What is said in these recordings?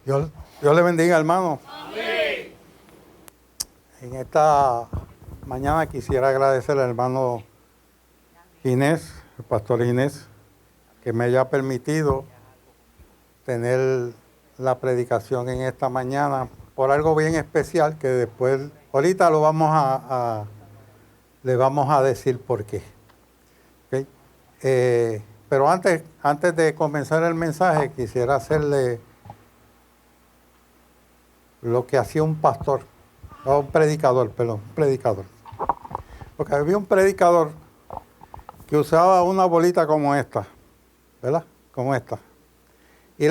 Dios le bendiga, hermano. Amén. En esta mañana quisiera agradecer al hermano Ginés, el pastor Ginés, que me haya permitido tener la predicación en esta mañana por algo bien especial que después, ahorita lo vamos le vamos a decir por qué. ¿Okay? Pero antes de comenzar el mensaje, quisiera hacerle lo que hacía un pastor, un predicador. Porque había un predicador que usaba una bolita como esta, ¿verdad? Como esta. Y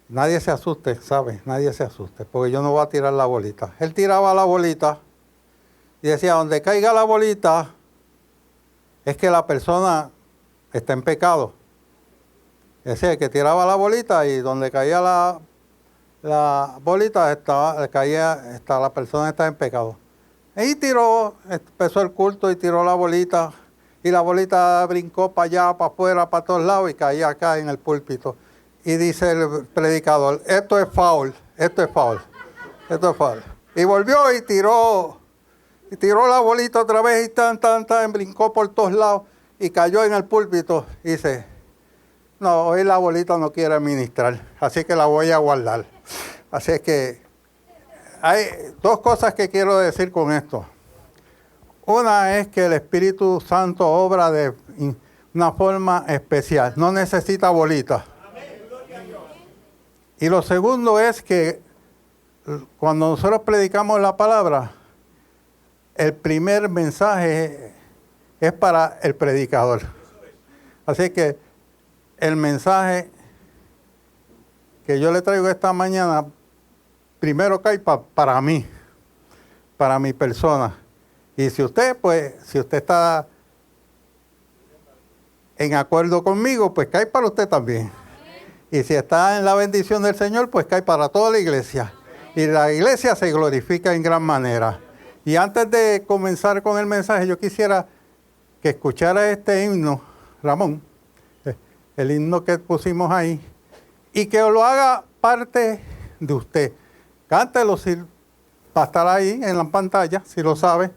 nadie se asuste, ¿sabe? Nadie se asuste, porque yo no voy a tirar la bolita. Él tiraba la bolita y decía, donde caiga la bolita, es que la persona está en pecado. Es decir, que tiraba la bolita y donde caía la bolita, la persona está en pecado. Y empezó el culto y tiró la bolita, y la bolita brincó para allá, para afuera, para todos lados, y caía acá en el púlpito. Y dice el predicador, esto es foul. Y volvió y tiró la bolita otra vez, y brincó por todos lados, y cayó en el púlpito. Y dice, no, hoy la bolita no quiere ministrar, así que la voy a guardar. Así que hay dos cosas que quiero decir con esto. Una es que el Espíritu Santo obra de una forma especial, no necesita bolitas. Y lo segundo es que cuando nosotros predicamos la palabra, el primer mensaje es para el predicador. Así que el mensaje que yo le traigo esta mañana, primero cae para mí, para mi persona. Y si usted está en acuerdo conmigo, pues cae para usted también. Y si está en la bendición del Señor, pues cae para toda la iglesia. Y la iglesia se glorifica en gran manera. Y antes de comenzar con el mensaje, yo quisiera que escuchara este himno, Ramón, el himno que pusimos ahí, y que lo haga parte de usted. Cántelo va a estar ahí en la pantalla, si lo sabe.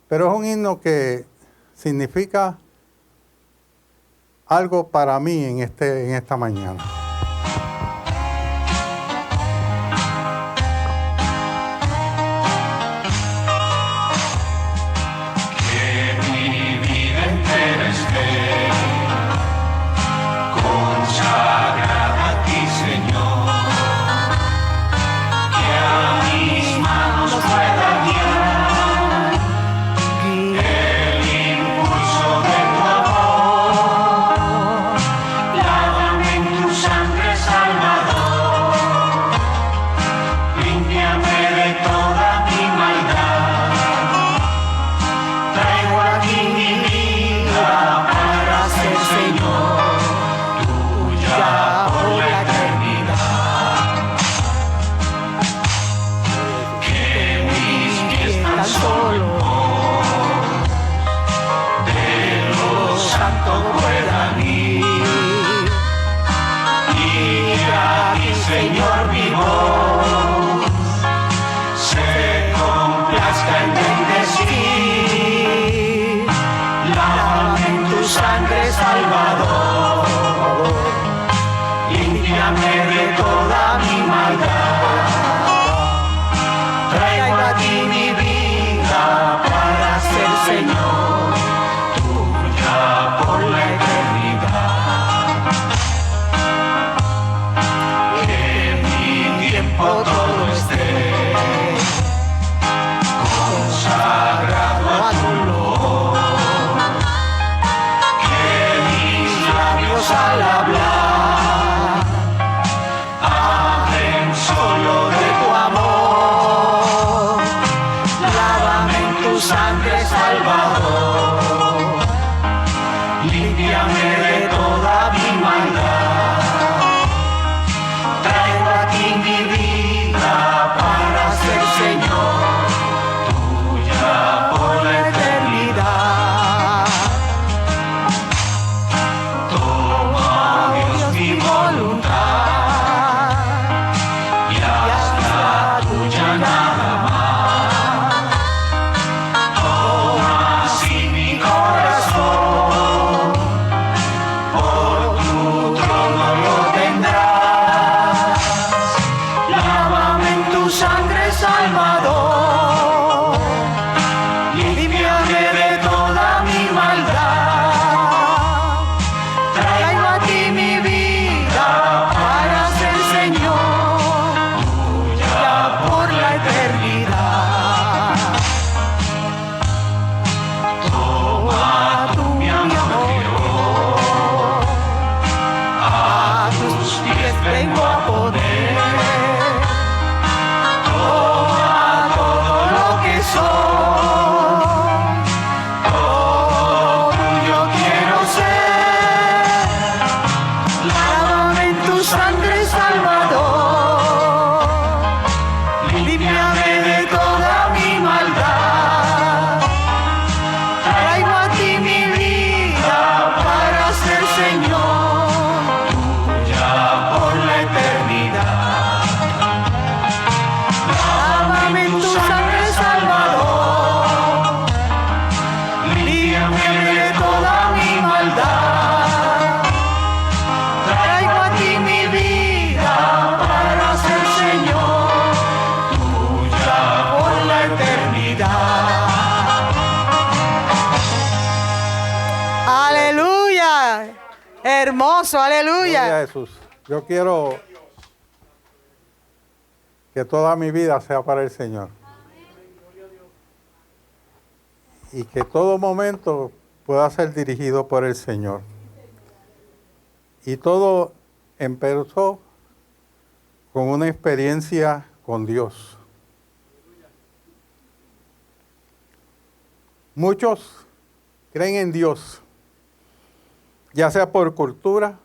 Pero es un himno que significa algo para mí en esta mañana. Al hablar, abren sangre salvador, límpiame de toda mi maldad. Traigo a ti mi vida para ser Señor tuya por la eternidad. Lávame en tu sangre salvador, límpiame de toda mi maldad. Traigo a ti mi vida para ser Señor tuya por la eternidad. Aleluya. Hermoso, Gloria a aleluya. Jesús. Yo quiero que toda mi vida sea para el Señor. Y que todo momento pueda ser dirigido por el Señor. Y todo empezó con una experiencia con Dios. Muchos creen en Dios, ya sea por cultura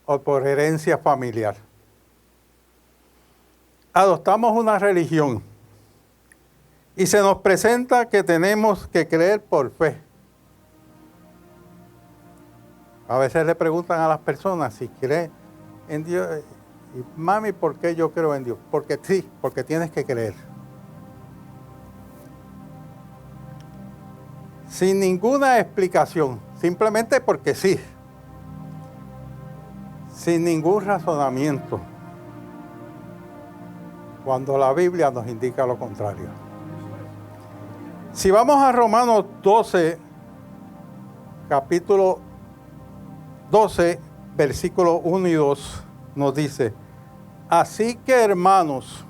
o por herencia familiar. Adoptamos una religión y se nos presenta que tenemos que creer por fe. A veces le preguntan a las personas si creen en Dios. Y, mami, ¿por qué yo creo en Dios? Porque sí, porque tienes que creer. Sin ninguna explicación, simplemente porque sí. Sin ningún razonamiento. Cuando la Biblia nos indica lo contrario. Si vamos a Romanos 12, capítulo 12, versículos 1 y 2, nos dice: así que, hermanos,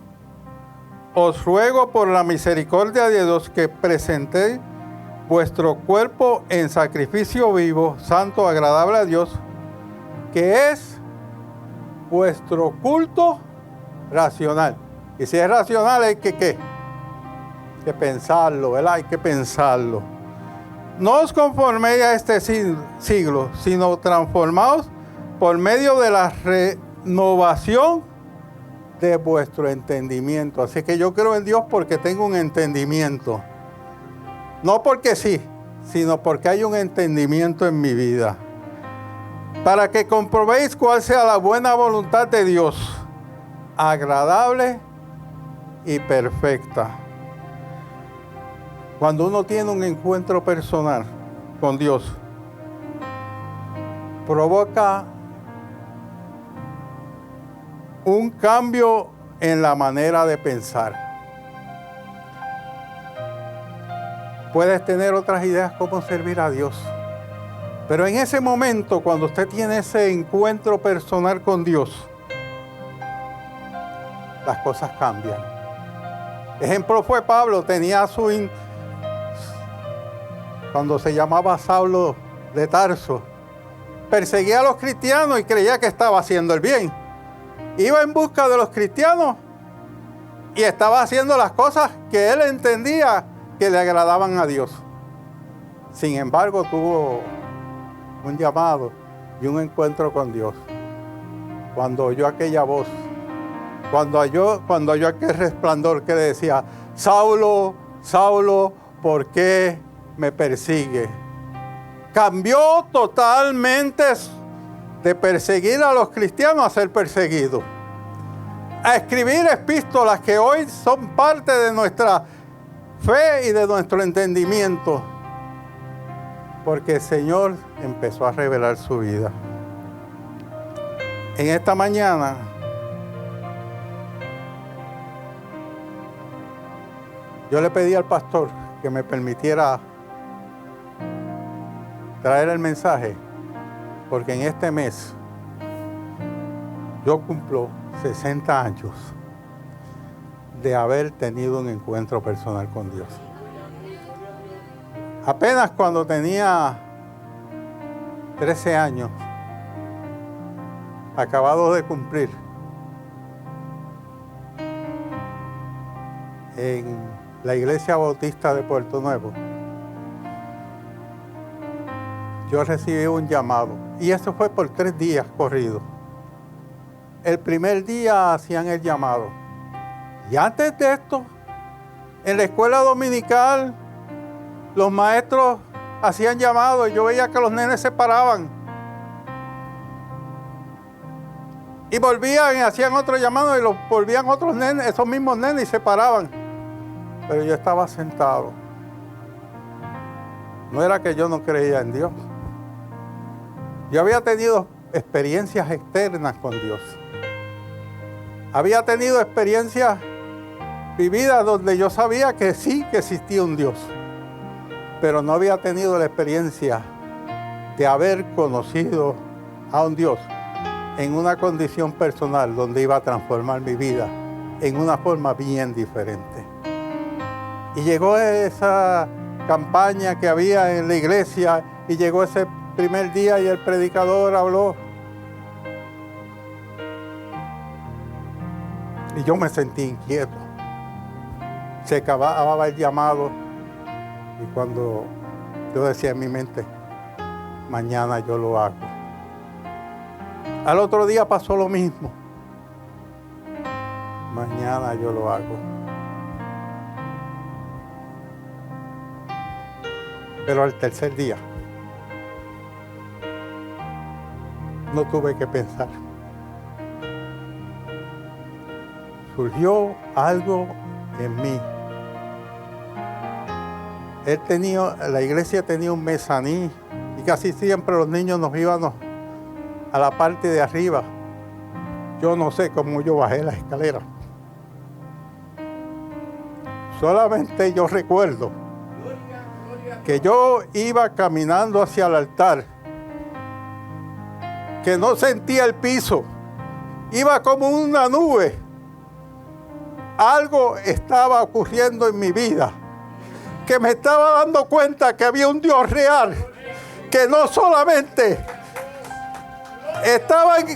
os ruego por la misericordia de Dios que presentéis vuestro cuerpo en sacrificio vivo, santo, agradable a Dios, que es vuestro culto racional. Y si es racional, hay que pensarlo, ¿verdad? Hay que pensarlo. No os conforméis a este siglo, sino transformaos por medio de la renovación de vuestro entendimiento. Así que yo creo en Dios porque tengo un entendimiento. No porque sí, sino porque hay un entendimiento en mi vida. Para que comprobéis cuál sea la buena voluntad de Dios, agradable y perfecta. Cuando uno tiene un encuentro personal con Dios, provoca un cambio en la manera de pensar. Puedes tener otras ideas cómo servir a Dios, pero en ese momento, cuando usted tiene ese encuentro personal con Dios, las cosas cambian. Ejemplo fue Pablo, tenía cuando se llamaba Saulo de Tarso, perseguía a los cristianos y creía que estaba haciendo el bien. Iba en busca de los cristianos y estaba haciendo las cosas que él entendía que le agradaban a Dios. Sin embargo, tuvo un llamado y un encuentro con Dios. Cuando oyó aquella voz, cuando oyó aquel resplandor que le decía: Saulo, Saulo, ¿por qué me persigue? Cambió totalmente de perseguir a los cristianos a ser perseguido. A escribir epístolas que hoy son parte de nuestra fe y de nuestro entendimiento. Porque el Señor empezó a revelar su vida. En esta mañana, yo le pedí al pastor que me permitiera traer el mensaje, porque en este mes yo cumplo 60 años de haber tenido un encuentro personal con Dios. Apenas cuando tenía 13 años, acabado de cumplir, en la Iglesia Bautista de Puerto Nuevo, yo recibí un llamado, y eso fue por 3 días corridos. el primer día hacían el llamado. Y antes de esto, en la escuela dominical, los maestros hacían llamados y yo veía que los nenes se paraban. Y volvían y hacían otro llamado y los volvían otros nenes, esos mismos nenes, y se paraban. Pero yo estaba sentado. No era que yo no creía en Dios. Yo había tenido experiencias externas con Dios. Había tenido experiencias vividas donde yo sabía que sí que existía un Dios. Pero no había tenido la experiencia de haber conocido a un Dios en una condición personal donde iba a transformar mi vida en una forma bien diferente. Y llegó esa campaña que había en la iglesia y llegó ese primer día y el predicador habló. Y yo me sentí inquieto. Se acababa el llamado y cuando yo decía en mi mente, mañana yo lo hago. Al otro día pasó lo mismo. Mañana yo lo hago. Pero al tercer día no tuve que pensar. Surgió algo en mí. La iglesia tenía un mezanín y casi siempre los niños nos íbamos a la parte de arriba. Yo no sé cómo yo bajé la escalera. Solamente yo recuerdo que yo iba caminando hacia el altar, que no sentía el piso, iba como una nube. Algo estaba ocurriendo en mi vida, que me estaba dando cuenta que había un Dios real, que no solamente estaba en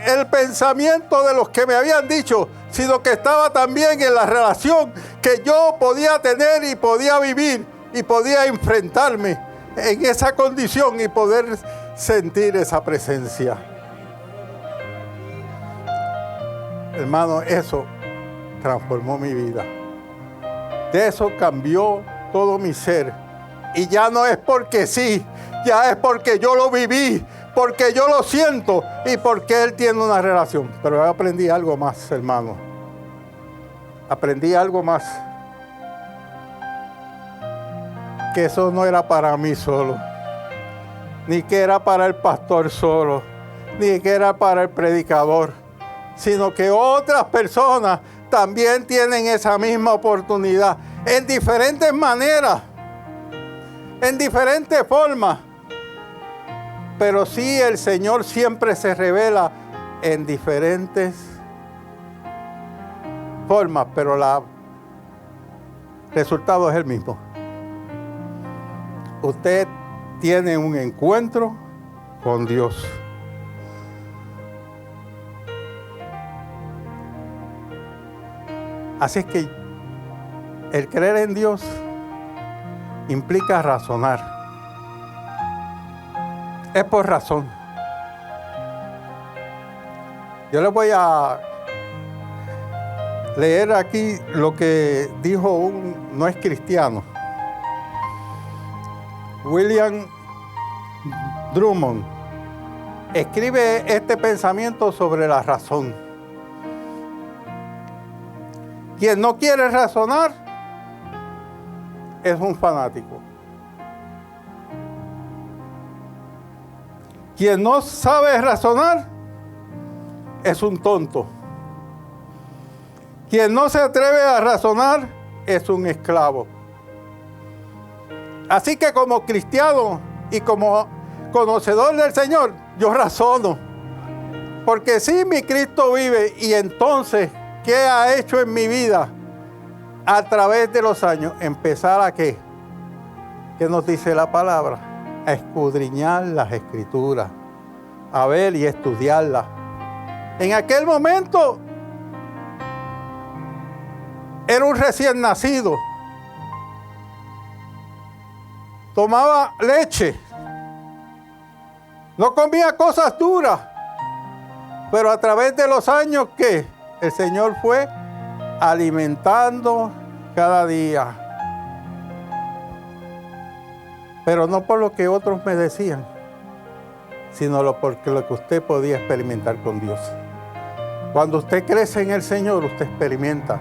el pensamiento de los que me habían dicho, sino que estaba también en la relación que yo podía tener y podía vivir y podía enfrentarme en esa condición y poder sentir esa presencia. Hermano, eso transformó mi vida. De eso cambió todo mi ser. Y ya no es porque sí, ya es porque yo lo viví, porque yo lo siento y porque Él tiene una relación. Pero yo aprendí algo más, hermano. Aprendí algo más. Que eso no era para mí solo, ni que era para el pastor solo, ni que era para el predicador, sino que otras personas también tienen esa misma oportunidad, en diferentes maneras, en diferentes formas. Pero sí, el Señor siempre se revela en diferentes formas, pero el resultado es el mismo. Usted tiene un encuentro con Dios. Así es que el creer en Dios implica razonar. Es por razón. Yo les voy a leer aquí lo que dijo un no es cristiano, William Drummond. Escribe este pensamiento sobre la razón. Quien no quiere razonar es un fanático. Quien no sabe razonar es un tonto. Quien no se atreve a razonar es un esclavo. Así que como cristiano y como conocedor del Señor, yo razono. Porque sí, mi Cristo vive. Y entonces, ¿qué ha hecho en mi vida a través de los años? Empezar a ¿qué? ¿Qué nos dice la palabra? A escudriñar las Escrituras, a ver y estudiarlas. En aquel momento era un recién nacido. Tomaba leche. No comía cosas duras. Pero a través de los años, ¿qué? El Señor fue alimentando cada día. Pero no por lo que otros me decían, sino porque lo que usted podía experimentar con Dios. Cuando usted crece en el Señor, usted experimenta.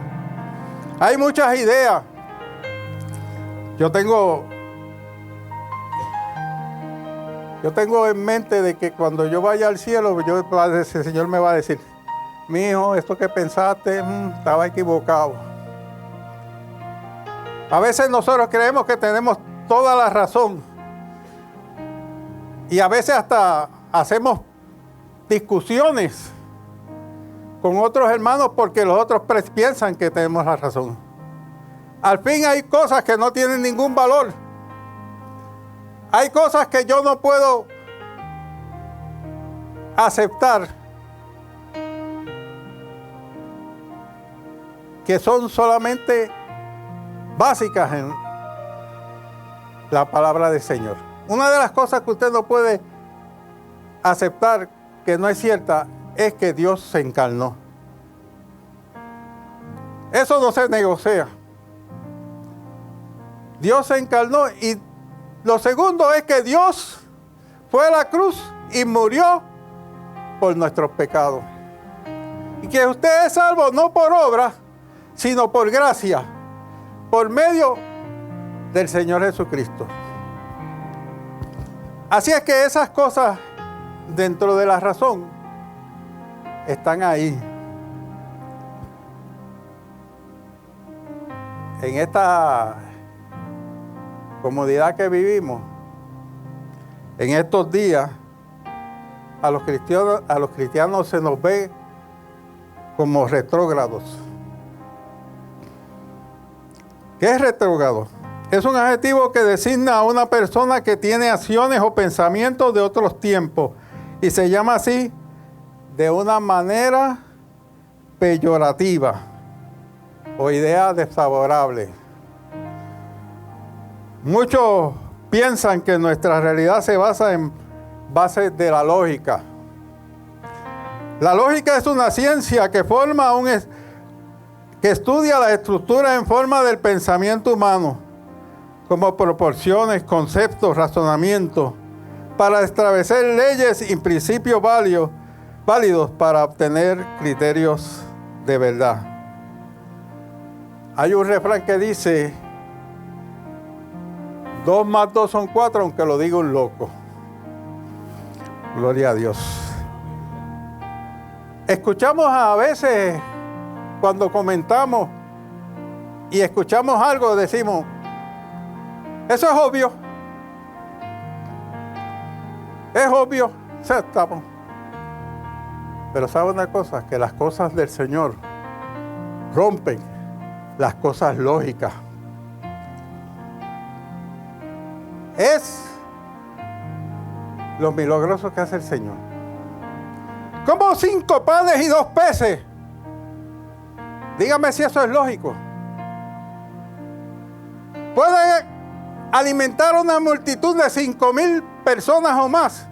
Hay muchas ideas. Yo tengo en mente de que cuando yo vaya al cielo, el Señor me va a decir, mi hijo, esto que pensaste, estaba equivocado. A veces nosotros creemos que tenemos toda la razón. Y a veces hasta hacemos discusiones con otros hermanos porque los otros piensan que tenemos la razón. Al fin hay cosas que no tienen ningún valor. Hay cosas que yo no puedo aceptar, que son solamente básicas en la palabra del Señor. Una de las cosas que usted no puede aceptar que no es cierta es que Dios se encarnó. Eso no se negocia. Dios se encarnó y lo segundo es que Dios fue a la cruz y murió por nuestros pecados. Y que usted es salvo no por obra, sino por gracia, por medio del Señor Jesucristo. Así es que esas cosas dentro de la razón están ahí. En esta comodidad que vivimos, en estos días, a los cristianos se nos ve como retrógrados. ¿Qué es retrógrado? Es un adjetivo que designa a una persona que tiene acciones o pensamientos de otros tiempos y se llama así de una manera peyorativa o idea desfavorable. Muchos piensan que nuestra realidad se basa en bases de la lógica. La lógica es una ciencia que estudia la estructura en forma del pensamiento humano, como proporciones, conceptos, razonamientos, para establecer leyes y principios válidos para obtener criterios de verdad. Hay un refrán que dice, 2 más 2 son 4, aunque lo diga un loco. Gloria a Dios. Escuchamos a veces, cuando comentamos y escuchamos algo, decimos, eso es obvio. Es obvio, aceptamos. Pero ¿sabe una cosa? Que las cosas del Señor rompen las cosas lógicas. Es lo milagroso que hace el Señor. ¿Cómo 5 panes y 2 peces? Dígame si eso es lógico. Puede alimentar a una multitud de 5,000 personas o más.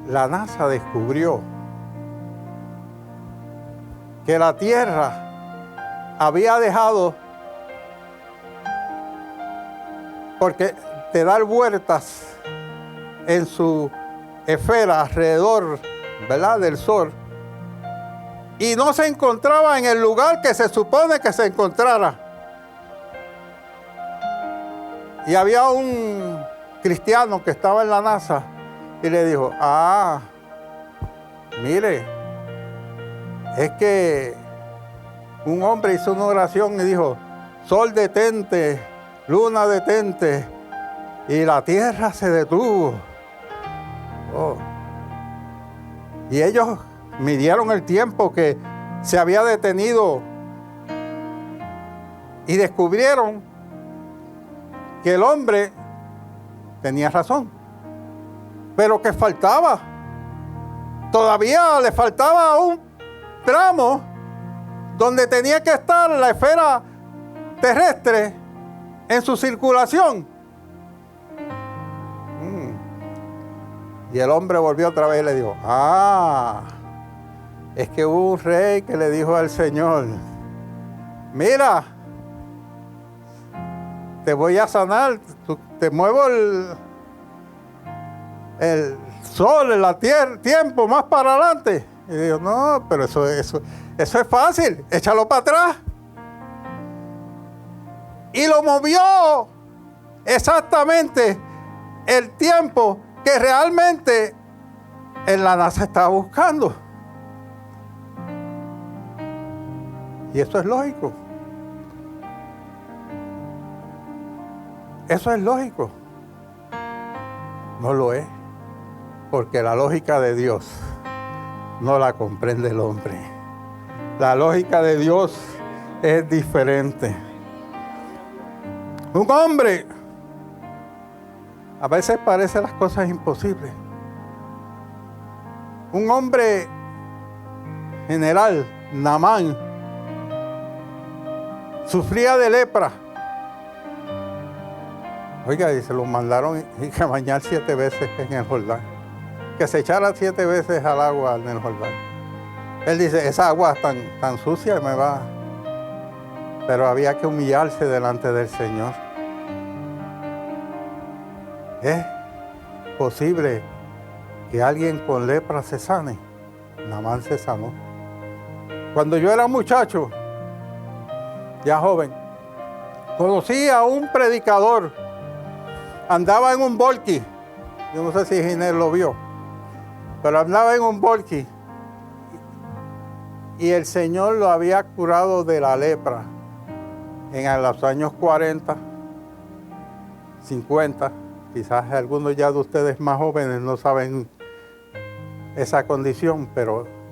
La NASA descubrió que la Tierra había dejado, porque de dar vueltas en su esfera alrededor, ¿verdad?, del Sol, y no se encontraba en el lugar que se supone que se encontrara. Y había un cristiano que estaba en la NASA y le dijo, mire, es que un hombre hizo una oración y dijo, sol detente, luna detente, y la tierra se detuvo. Y ellos midieron el tiempo que se había detenido y descubrieron que el hombre tenía razón, pero que faltaba. Todavía le faltaba un tramo donde tenía que estar la esfera terrestre en su circulación. Y el hombre volvió otra vez y le dijo, es que hubo un rey que le dijo al Señor, mira, te voy a sanar, te muevo el sol, la tierra, tiempo más para adelante. Y digo, no, pero eso es fácil, échalo para atrás. Y lo movió exactamente el tiempo que realmente en la NASA estaba buscando. Y eso es lógico. Eso es lógico. No lo es. Porque la lógica de Dios no la comprende el hombre. La lógica de Dios es diferente. Un hombre a veces parece las cosas imposibles. Un hombre general, Naamán, sufría de lepra. Oiga, y se lo mandaron a bañar 7 veces en el Jordán. Que se echara 7 veces al agua en el Jordán. Él dice, esa agua tan sucia me va. Pero había que humillarse delante del Señor. ¿Es posible que alguien con lepra se sane? Naamán se sanó. Cuando yo era muchacho, ya joven, conocí a un predicador. Andaba en un volky. Yo no sé si Ginés lo vio, pero andaba en un volky. Y el Señor lo había curado de la lepra en los años 40, 50. Quizás algunos ya de ustedes más jóvenes no saben esa condición,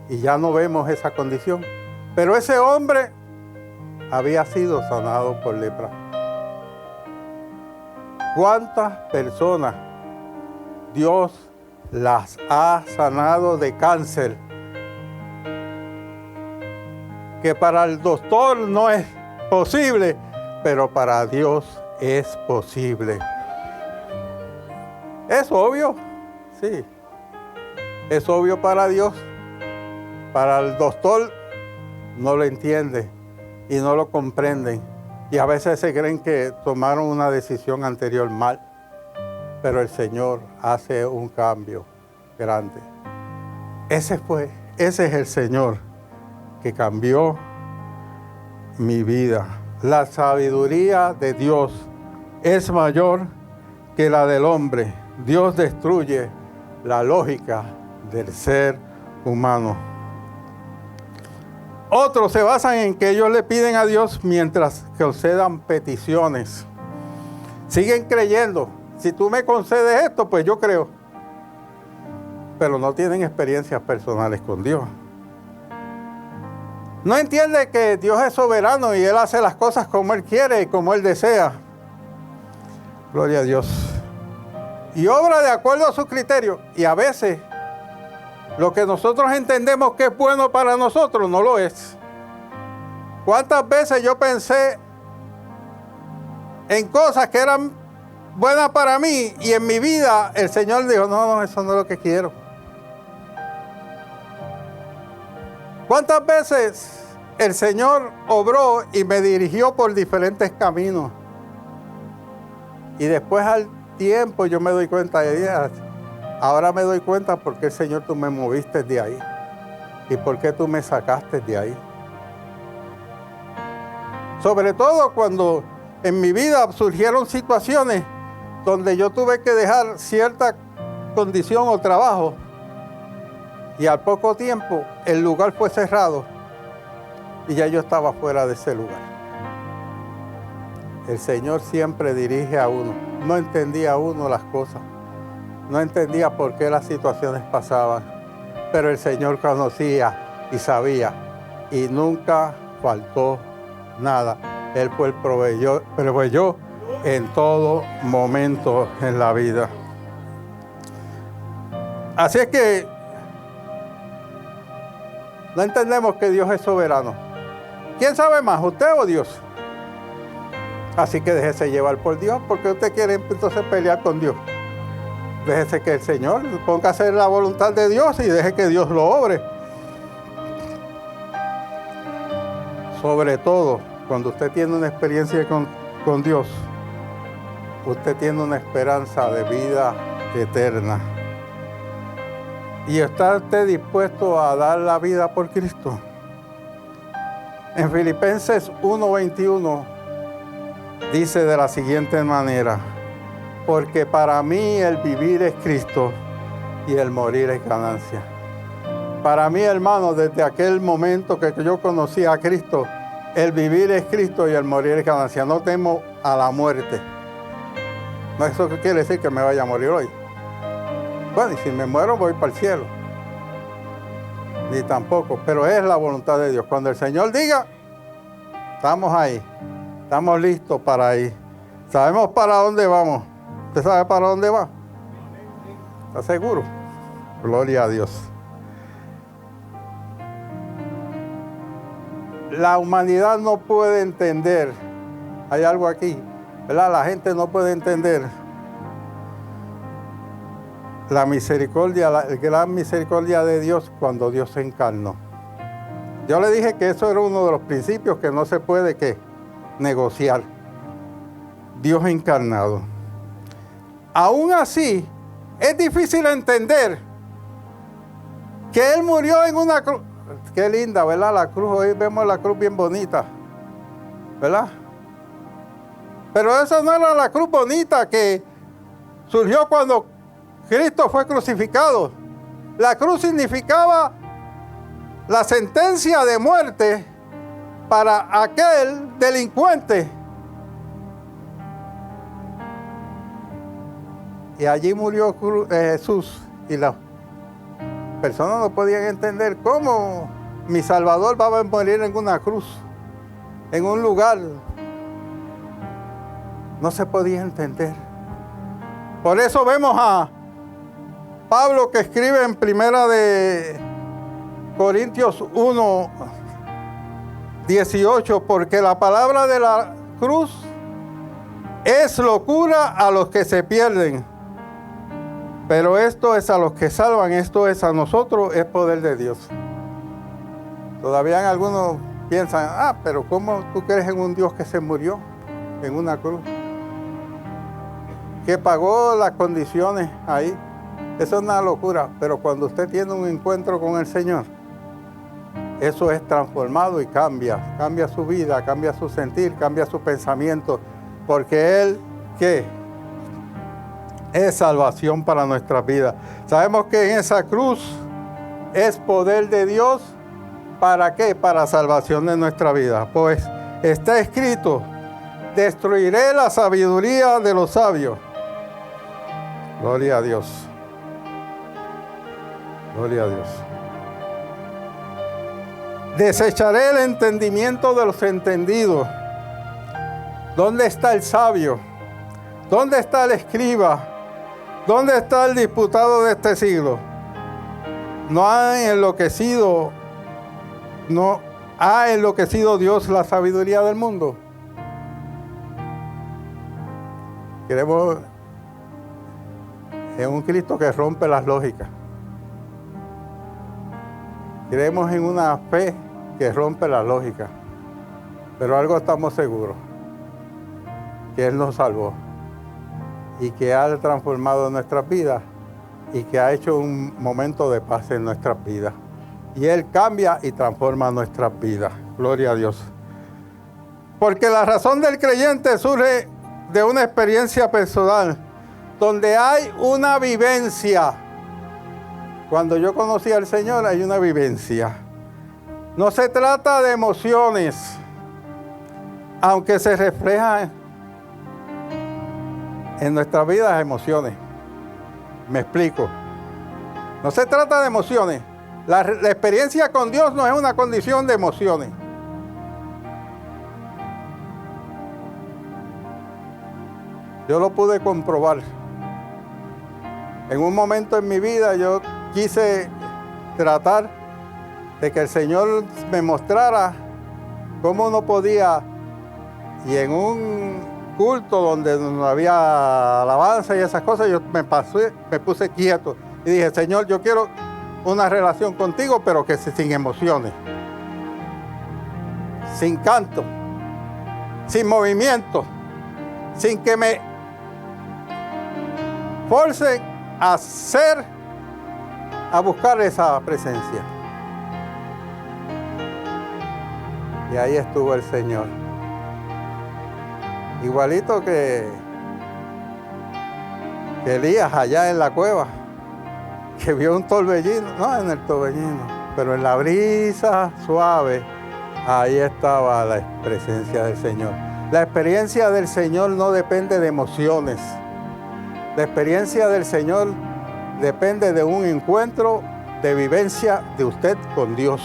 y ya no vemos esa condición. Pero ese hombre había sido sanado por lepra. ¿Cuántas personas Dios las ha sanado de cáncer? Que para el doctor no es posible, pero para Dios es posible. ¿Es obvio? Sí. Es obvio para Dios. Para el doctor no lo entiende y no lo comprenden. Y a veces se creen que tomaron una decisión anterior mal. Pero el Señor hace un cambio grande. Ese es el Señor que cambió mi vida. La sabiduría de Dios es mayor que la del hombre. Dios destruye la lógica del ser humano. Otros se basan en que ellos le piden a Dios mientras concedan peticiones. Siguen creyendo. Si tú me concedes esto, pues yo creo. Pero no tienen experiencias personales con Dios. No entiende que Dios es soberano y Él hace las cosas como Él quiere y como Él desea. Gloria a Dios. Y obra de acuerdo a sus criterios. Y a veces lo que nosotros entendemos que es bueno para nosotros no lo es. ¿Cuántas veces yo pensé en cosas que eran buenas para mí y en mi vida el Señor dijo, no, eso no es lo que quiero? ¿Cuántas veces el Señor obró y me dirigió por diferentes caminos? Y después al tiempo yo me doy cuenta de Dios. Ahora me doy cuenta por qué, Señor, tú me moviste de ahí. Y por qué tú me sacaste de ahí. Sobre todo cuando en mi vida surgieron situaciones donde yo tuve que dejar cierta condición o trabajo. Y al poco tiempo el lugar fue cerrado. Y ya yo estaba fuera de ese lugar. El Señor siempre dirige a uno. No entendía uno las cosas. No entendía por qué las situaciones pasaban. Pero el Señor conocía y sabía. Y nunca faltó nada. Él fue el proveyó en todo momento en la vida. Así es que no entendemos que Dios es soberano. ¿Quién sabe más, usted o Dios? Así que déjese llevar por Dios, porque usted quiere entonces pelear con Dios. déjese que el Señor ponga a hacer la voluntad de Dios y deje que Dios lo obre. Sobre todo, cuando usted tiene una experiencia con Dios, usted tiene una esperanza de vida eterna. ¿Y está usted dispuesto a dar la vida por Cristo? En Filipenses 1:21 dice de la siguiente manera: porque para mí el vivir es Cristo y el morir es ganancia. Para mí, hermano, desde aquel momento que yo conocí a Cristo, el vivir es Cristo y el morir es ganancia. No temo a la muerte. No, eso quiere decir que me vaya a morir hoy. Bueno, y si me muero voy para el cielo. Ni tampoco, pero es la voluntad de Dios. Cuando el Señor diga, estamos ahí. Estamos listos para ir. Sabemos para dónde vamos. ¿Usted sabe para dónde va? ¿Está seguro? Gloria a Dios. La humanidad no puede entender, hay algo aquí, ¿verdad? La gente no puede entender la misericordia, la gran misericordia de Dios cuando Dios se encarnó. Yo le dije que eso era uno de los principios que no se puede negociar. Dios encarnado. Aún así, es difícil entender que Él murió en una cruz. Qué linda, ¿verdad? La cruz, hoy vemos la cruz bien bonita, ¿verdad? Pero esa no era la cruz bonita que surgió cuando Cristo fue crucificado. La cruz significaba la sentencia de muerte para aquel delincuente. Y allí murió Jesús y las personas no podían entender cómo mi Salvador va a morir en una cruz, en un lugar. No se podía entender. Por eso vemos a Pablo que escribe en 1 de Corintios 1:18, porque la palabra de la cruz es locura a los que se pierden. Pero esto es a los que salvan, esto es a nosotros, es poder de Dios. Todavía algunos piensan, pero ¿cómo tú crees en un Dios que se murió en una cruz? Que pagó las condiciones ahí. Eso es una locura, pero cuando usted tiene un encuentro con el Señor, eso es transformado y cambia su vida, cambia su sentir, cambia su pensamiento, porque Él, ¿qué? Es salvación para nuestras vidas. Sabemos que en esa cruz es poder de Dios. ¿Para qué? Para salvación de nuestra vida. Pues está escrito: destruiré la sabiduría de los sabios. Gloria a Dios. Gloria a Dios. Desecharé el entendimiento de los entendidos. ¿Dónde está el sabio? ¿Dónde está el escriba? ¿Dónde está el disputado de este siglo? No ha enloquecido Dios la sabiduría del mundo. Queremos en un Cristo que rompe las lógicas. Creemos en una fe que rompe la lógica. Pero algo estamos seguros: que Él nos salvó y que ha transformado nuestras vidas y que ha hecho un momento de paz en nuestras vidas. Y Él cambia y transforma nuestras vidas. Gloria a Dios. Porque la razón del creyente surge de una experiencia personal, donde hay una vivencia. Cuando yo conocí al Señor hay una vivencia. No se trata de emociones, aunque se reflejan en nuestras vidas emociones. Me explico. No se trata de emociones. La experiencia con Dios no es una condición de emociones. Yo lo pude comprobar. En un momento en mi vida yo quise tratar de que el Señor me mostrara cómo no podía, y en un culto donde no había alabanza y esas cosas, yo me puse quieto y dije, Señor, yo quiero una relación contigo, pero que sin emociones, sin canto, sin movimiento, sin que me forcen a buscar esa presencia. Y ahí estuvo el Señor. Igualito que Elías allá en la cueva, que vio un torbellino, no en el torbellino, pero en la brisa suave, ahí estaba la presencia del Señor. La experiencia del Señor no depende de emociones. La experiencia del Señor depende de un encuentro de vivencia de usted con Dios.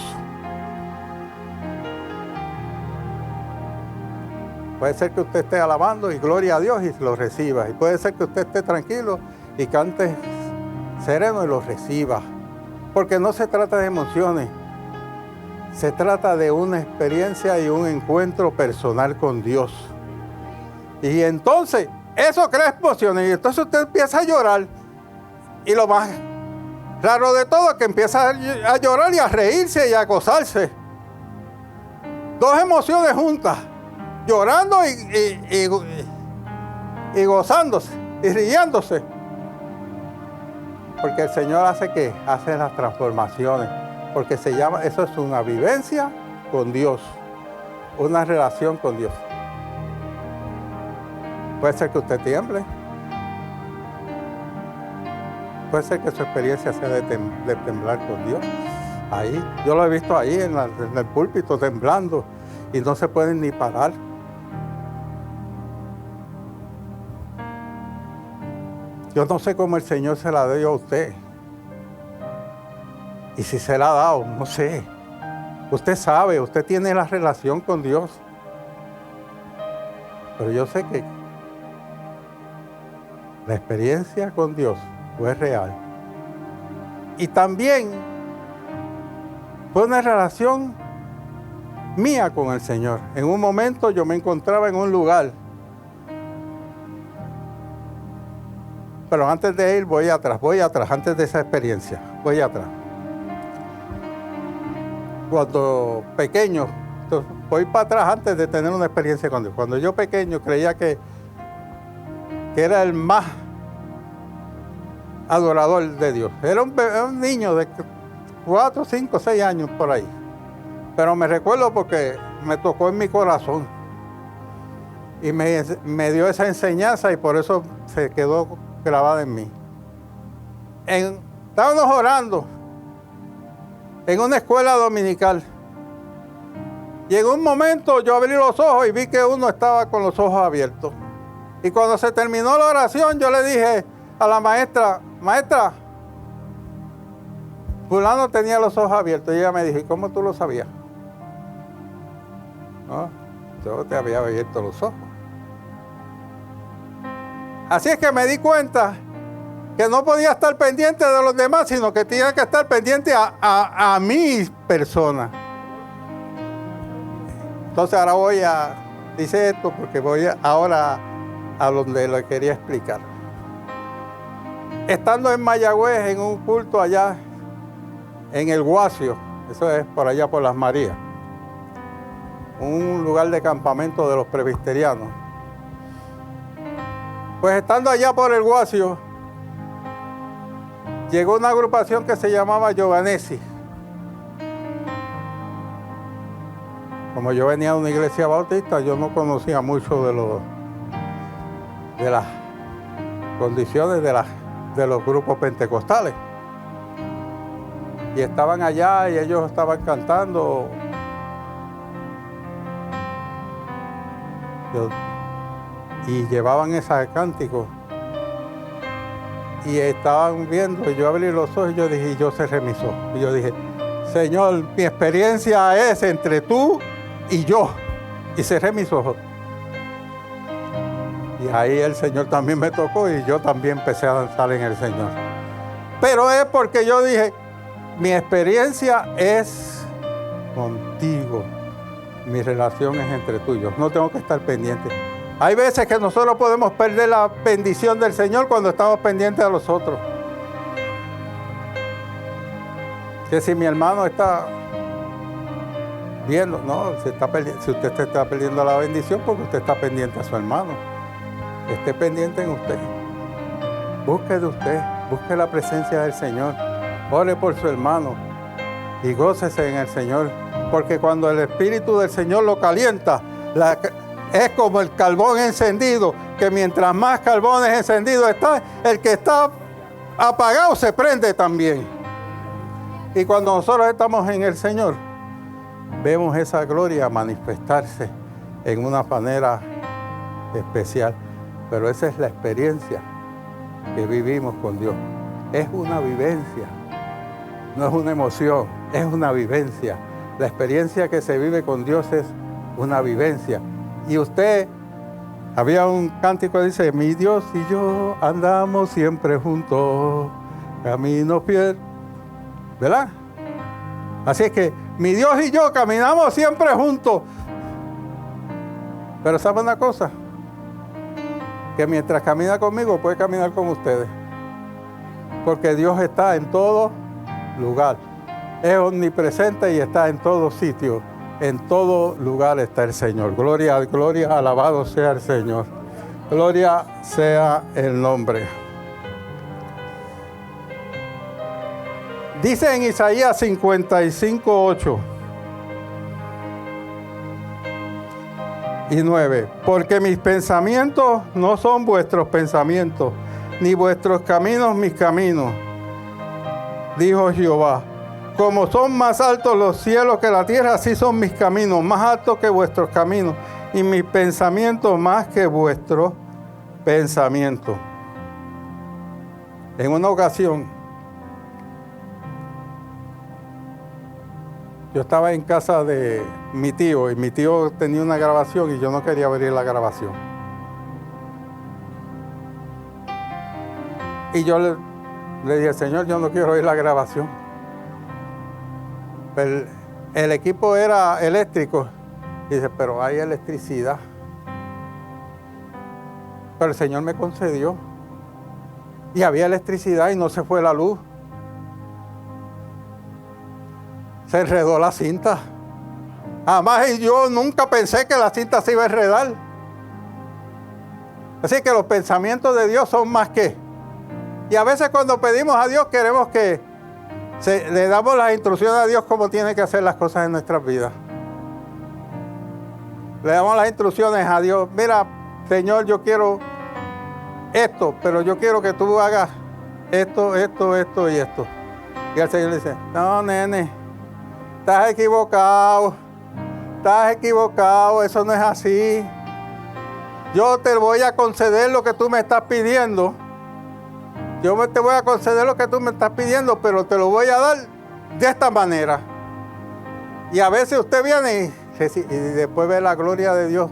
Puede ser que usted esté alabando y gloria a Dios y lo reciba. Y puede ser que usted esté tranquilo y cante sereno y lo reciba. Porque no se trata de emociones. Se trata de una experiencia y un encuentro personal con Dios. Y entonces, eso crea emociones. Y entonces usted empieza a llorar. Y lo más raro de todo es que empieza a llorar y a reírse y a gozarse. Dos emociones juntas. Llorando y gozándose y riéndose. Porque el Señor hace las transformaciones. Porque eso es una vivencia con Dios. Una relación con Dios. Puede ser que usted tiemble. Puede ser que su experiencia sea de temblar con Dios. Ahí, yo lo he visto ahí en el púlpito temblando y no se pueden ni parar. Yo no sé cómo el Señor se la dio a usted. Y si se la ha dado, no sé. Usted sabe, usted tiene la relación con Dios. Pero yo sé que la experiencia con Dios fue real. Y también fue una relación mía con el Señor. En un momento yo me encontraba en un lugar. Pero antes de ir voy atrás, antes de esa experiencia, voy atrás. Cuando pequeño, voy para atrás antes de tener una experiencia con Dios. Cuando yo pequeño creía que era el más adorador de Dios. Era un niño de 4, 5, 6 años por ahí. Pero me recuerdo porque me tocó en mi corazón. Y me dio esa enseñanza y por eso se quedó grabada en mí. Estábamos orando en una escuela dominical. Y en un momento yo abrí los ojos y vi que uno estaba con los ojos abiertos. Y cuando se terminó la oración, yo le dije a la maestra, maestra, fulano tenía los ojos abiertos. Y ella me dijo, ¿y cómo tú lo sabías? No, yo te había abierto los ojos. Así es que me di cuenta que no podía estar pendiente de los demás, sino que tenía que estar pendiente a mi persona. Entonces ahora dice esto porque voy ahora a donde lo quería explicar. Estando en Mayagüez, en un culto allá, en el Guacio, eso es por allá por Las Marías, un lugar de campamento de los presbiterianos. Pues estando allá por el Guacio, llegó una agrupación que se llamaba Giovanesi. Como yo venía de una iglesia bautista, yo no conocía mucho de las condiciones de los grupos pentecostales. Y estaban allá y ellos estaban cantando. Y llevaban esos cánticos. Y estaban viendo, y yo abrí los ojos y yo dije, y yo cerré mis ojos. Y yo dije, Señor, mi experiencia es entre tú y yo. Y cerré mis ojos. Y ahí el Señor también me tocó y yo también empecé a danzar en el Señor. Pero es porque yo dije, mi experiencia es contigo. Mi relación es entre tú y yo. No tengo que estar pendiente. Hay veces que nosotros podemos perder la bendición del Señor cuando estamos pendientes a los otros. Que si mi hermano está viendo, no, si usted se está perdiendo la bendición porque usted está pendiente a su hermano. Esté pendiente en usted. Busque de usted, busque la presencia del Señor. Ore por su hermano y gócese en el Señor. Porque cuando el Espíritu del Señor lo calienta, es como el carbón encendido, que mientras más carbones encendidos está, el que está apagado se prende también. Y cuando nosotros estamos en el Señor, vemos esa gloria manifestarse en una manera especial. Pero esa es la experiencia que vivimos con Dios. Es una vivencia, no es una emoción, es una vivencia. La experiencia que se vive con Dios es una vivencia. Y usted, había un cántico que dice, mi Dios y yo andamos siempre juntos, camino fiel, ¿verdad? Así es que mi Dios y yo caminamos siempre juntos. Pero ¿sabe una cosa? Que mientras camina conmigo, puede caminar con ustedes. Porque Dios está en todo lugar. Es omnipresente y está en todo sitio. En todo lugar está el Señor. Gloria, gloria, alabado sea el Señor. Gloria sea el nombre. Dice en Isaías 55:8 y 9, porque mis pensamientos no son vuestros pensamientos, ni vuestros caminos mis caminos, dijo Jehová. Como son más altos los cielos que la tierra, así son mis caminos, más altos que vuestros caminos, y mis pensamientos más que vuestros pensamientos. En una ocasión, yo estaba en casa de mi tío, y mi tío tenía una grabación y yo no quería abrir la grabación. Y yo le dije, Señor, yo no quiero oír la grabación. El equipo era eléctrico. Y dice, pero hay electricidad. Pero el Señor me concedió. Y había electricidad y no se fue la luz. Se enredó la cinta. Además, yo nunca pensé que la cinta se iba a enredar. Así que los pensamientos de Dios son más que. Y a veces cuando pedimos a Dios queremos que le damos las instrucciones a Dios cómo tiene que hacer las cosas en nuestras vidas. Le damos las instrucciones a Dios. Mira, Señor, yo quiero esto, pero yo quiero que tú hagas esto, esto, esto y esto. Y el Señor le dice, no, nene, estás equivocado, eso no es así. Yo te voy a conceder lo que tú me estás pidiendo. Yo te voy a conceder lo que tú me estás pidiendo, pero te lo voy a dar de esta manera. Y a veces usted viene y después ve la gloria de Dios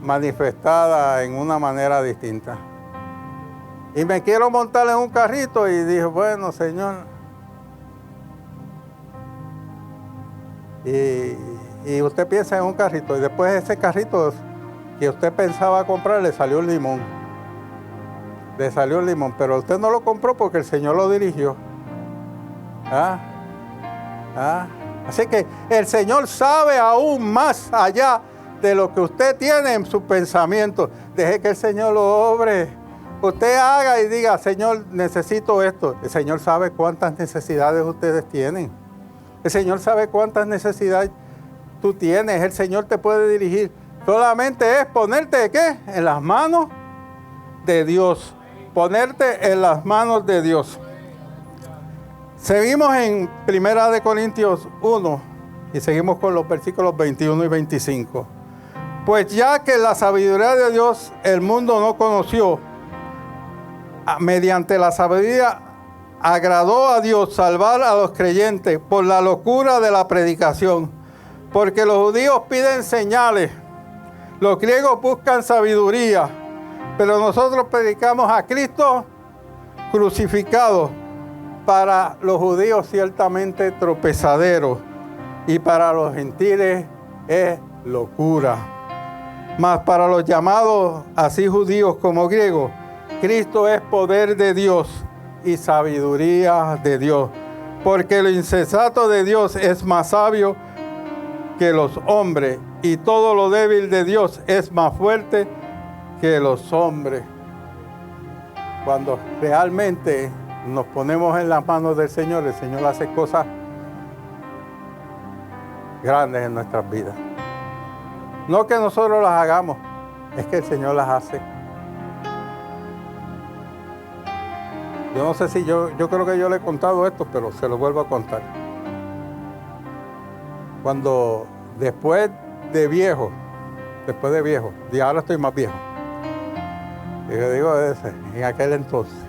manifestada en una manera distinta. Y me quiero montar en un carrito y dije, bueno, Señor. Y usted piensa en un carrito y después ese carrito que usted pensaba comprar le salió un limón. Le salió el limón, pero usted no lo compró porque el Señor lo dirigió. Así que el Señor sabe aún más allá de lo que usted tiene en sus pensamientos. Deje que el Señor lo obre. Usted haga y diga, Señor, necesito esto. El Señor sabe cuántas necesidades ustedes tienen. El Señor sabe cuántas necesidades tú tienes. El Señor te puede dirigir. Solamente es ponerte, ¿qué? En las manos de Dios. Ponerte en las manos de Dios. Seguimos en 1 Corintios 1 y seguimos con los versículos 21 y 25. Pues ya que la sabiduría de Dios el mundo no conoció, mediante la sabiduría agradó a Dios salvar a los creyentes por la locura de la predicación. Porque los judíos piden señales, los griegos buscan sabiduría, pero nosotros predicamos a Cristo crucificado, para los judíos ciertamente tropezadero y para los gentiles es locura. Mas para los llamados, así judíos como griegos, Cristo es poder de Dios y sabiduría de Dios. Porque lo insensato de Dios es más sabio que los hombres, y todo lo débil de Dios es más fuerte que los hombres. Cuando realmente nos ponemos en las manos del Señor, el Señor hace cosas grandes en nuestras vidas. No que nosotros las hagamos, es que el Señor las hace. Yo no sé si yo creo que yo le he contado esto, pero se lo vuelvo a contar. Cuando después de viejo, y ahora estoy más viejo, y yo digo en aquel entonces,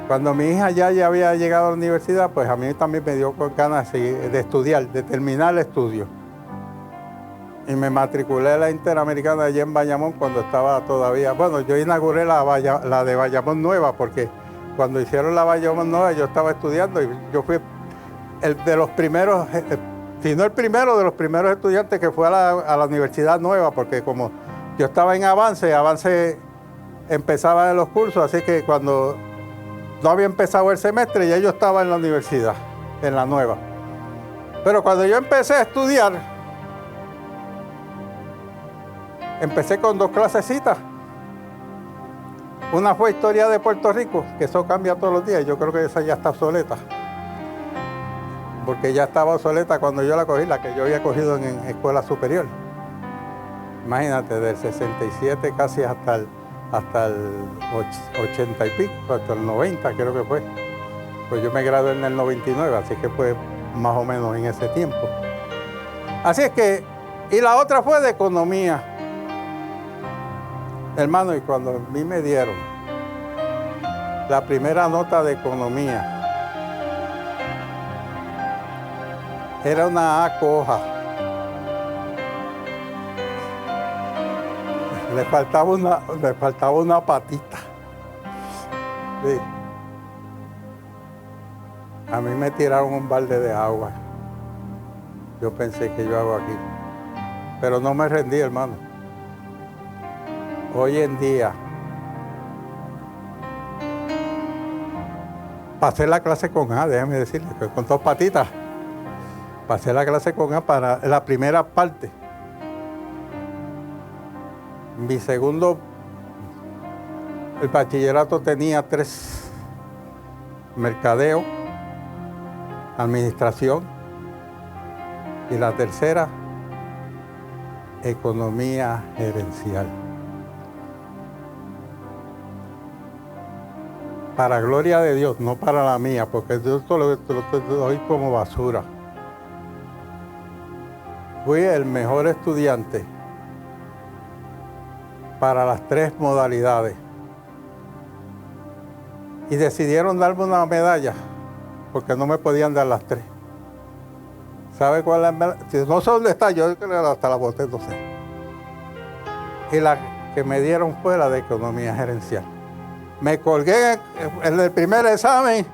cuando mi hija ya había llegado a la universidad, pues a mí también me dio con ganas de estudiar, de terminar el estudio. Y me matriculé a la Interamericana allá en Bayamón cuando estaba todavía... Bueno, yo inauguré la de Bayamón Nueva, porque cuando hicieron la Bayamón Nueva yo estaba estudiando y yo fui el de los primeros, si no el primero de los primeros estudiantes que fue a la Universidad Nueva, porque como yo estaba en avance empezaba en los cursos, así que cuando no había empezado el semestre ya yo estaba en la universidad, en la Nueva. Pero cuando yo empecé a estudiar, empecé con 2 clasecitas. Una fue Historia de Puerto Rico, que eso cambia todos los días. Yo creo que esa ya está obsoleta. Porque ya estaba obsoleta cuando yo la cogí, la que yo había cogido en escuela superior. Imagínate, del 67 casi hasta el 80 y pico, hasta el 90 creo que fue. Pues yo me gradué en el 99, así que fue más o menos en ese tiempo. Así es que, y la otra fue de economía. Hermano, y cuando a mí me dieron la primera nota de economía, era una A coja. Le faltaba una patita. Sí. A mí me tiraron un balde de agua. Yo pensé que yo hago aquí. Pero no me rendí, hermano. Hoy en día, pasé la clase con A, déjame decirle, con 2 patitas. Pasé la clase con A para la primera parte. Mi segundo, el bachillerato tenía 3: mercadeo, administración, y la tercera, economía gerencial. Para gloria de Dios, no para la mía, porque yo te lo doy como basura. Fui el mejor estudiante para las 3 modalidades. Y decidieron darme una medalla, porque no me podían dar las 3. ¿Sabe cuál es la medalla? No sé dónde está, yo creo que hasta la boté, no sé. Y la que me dieron fue la de economía gerencial. Me colgué en el primer examen,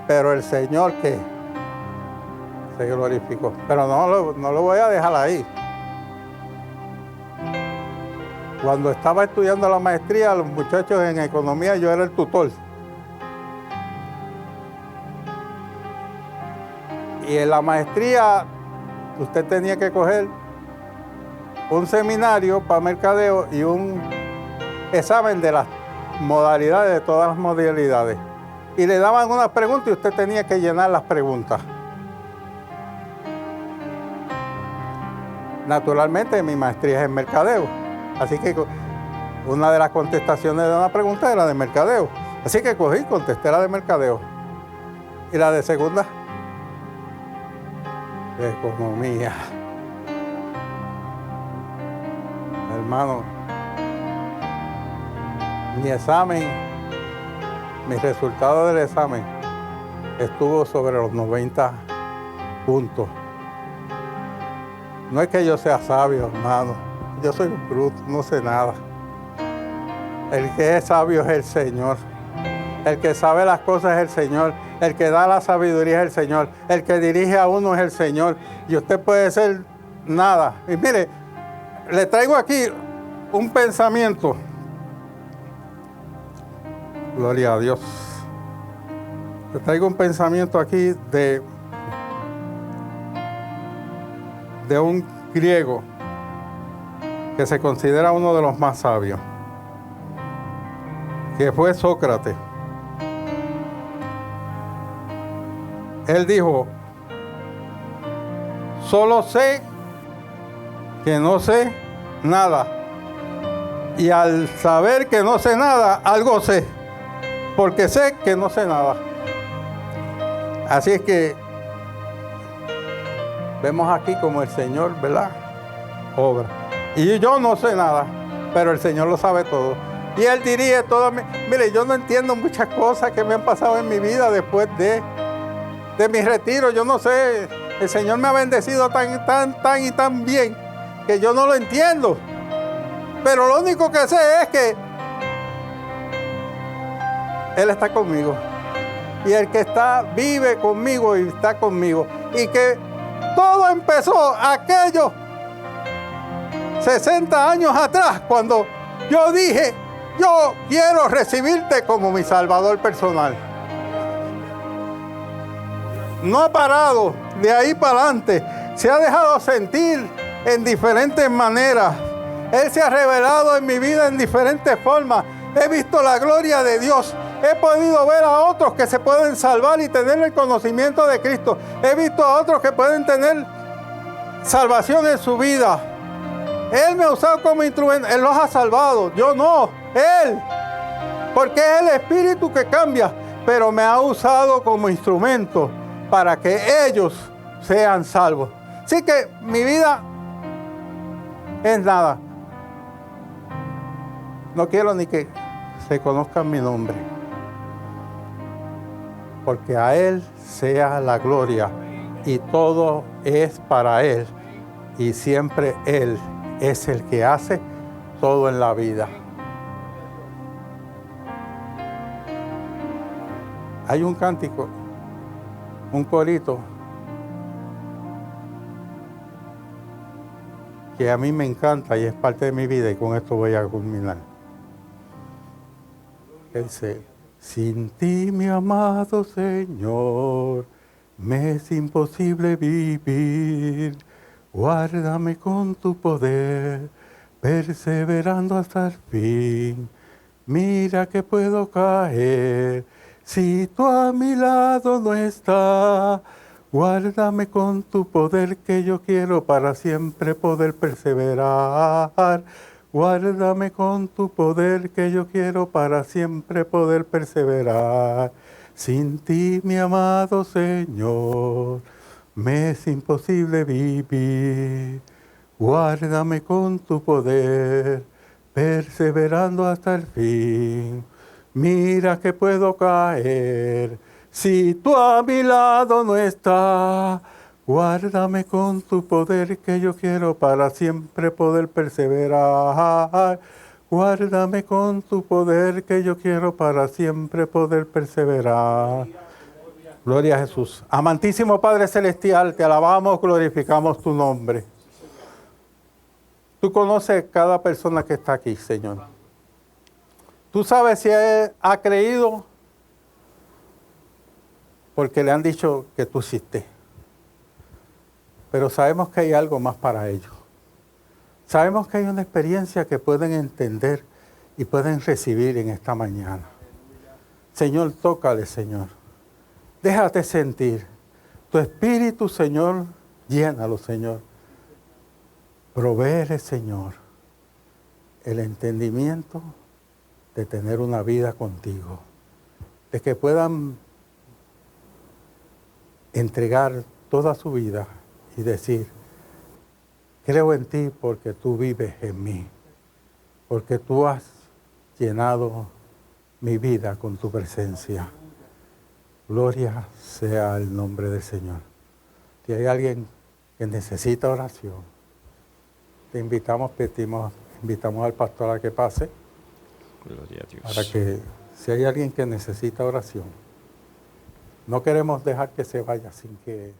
pero el Señor que se glorificó. Pero no lo voy a dejar ahí. Cuando estaba estudiando la maestría, los muchachos en economía, yo era el tutor. Y en la maestría, usted tenía que coger un seminario para mercadeo y un examen de las modalidades, de todas las modalidades. Y le daban unas preguntas y usted tenía que llenar las preguntas. Naturalmente, mi maestría es en mercadeo. Así que una de las contestaciones de una pregunta era de mercadeo. Así que contesté la de mercadeo. Y la de segunda, de economía. Hermano, mi resultado del examen estuvo sobre los 90 puntos. No es que yo sea sabio, hermano. Yo soy un bruto, no sé nada. El que es sabio es el Señor. El que sabe las cosas es el Señor. El que da la sabiduría es el Señor. El que dirige a uno es el Señor. Y usted puede ser nada. Y mire, le traigo aquí un pensamiento. Gloria a Dios. Le traigo un pensamiento aquí de un griego que se considera uno de los más sabios, que fue Sócrates. Él dijo: solo sé que no sé nada, y al saber que no sé nada, algo sé, porque sé que no sé nada. Así es que vemos aquí como el Señor, ¿verdad?, obra. Y yo no sé nada, pero el Señor lo sabe todo. Y Él dirige todo. Mire, yo no entiendo muchas cosas que me han pasado en mi vida después de mi retiro. Yo no sé, el Señor me ha bendecido tan bien que yo no lo entiendo. Pero lo único que sé es que Él está conmigo. Y el que vive conmigo y está conmigo. Y que todo empezó aquellos 60 años atrás, cuando yo dije: yo quiero recibirte como mi Salvador personal. No ha parado de ahí para adelante. Se ha dejado sentir en diferentes maneras. Él se ha revelado en mi vida en diferentes formas. He visto la gloria de Dios. He podido ver a otros que se pueden salvar y tener el conocimiento de Cristo. He visto a otros que pueden tener salvación en su vida. Él me ha usado como instrumento. Él los ha salvado. Yo no. Él. Porque es el Espíritu que cambia. Pero me ha usado como instrumento para que ellos sean salvos. Así que mi vida es nada. No quiero ni que se conozcan mi nombre. Porque a Él sea la gloria. Y todo es para Él. Y siempre Él es el que hace todo en la vida. Hay un cántico, un corito, que a mí me encanta y es parte de mi vida, y con esto voy a culminar. Él dice: sin ti, mi amado Señor, me es imposible vivir. Guárdame con tu poder, perseverando hasta el fin. Mira que puedo caer si tú a mi lado no estás. Guárdame con tu poder, que yo quiero para siempre poder perseverar. Guárdame con tu poder, que yo quiero para siempre poder perseverar. Sin ti, mi amado Señor, me es imposible vivir. Guárdame con tu poder, perseverando hasta el fin. Mira que puedo caer si tú a mi lado no estás. Guárdame con tu poder, que yo quiero para siempre poder perseverar. Guárdame con tu poder, que yo quiero para siempre poder perseverar. Gloria a Jesús. Amantísimo Padre Celestial, te alabamos, glorificamos tu nombre. Tú conoces cada persona que está aquí, Señor. Tú sabes si él ha creído porque le han dicho que tú existes. Pero sabemos que hay algo más para ellos. Sabemos que hay una experiencia que pueden entender y pueden recibir en esta mañana. Señor, tócale, Señor. Déjate sentir. Tu espíritu, Señor, llénalo, Señor. Provéele, Señor, el entendimiento de tener una vida contigo. De que puedan entregar toda su vida y decir: creo en ti porque tú vives en mí. Porque tú has llenado mi vida con tu presencia. Gloria sea el nombre del Señor. Si hay alguien que necesita oración, te invitamos al pastor a que pase. Gloria a Dios. Para que, si hay alguien que necesita oración, no queremos dejar que se vaya sin que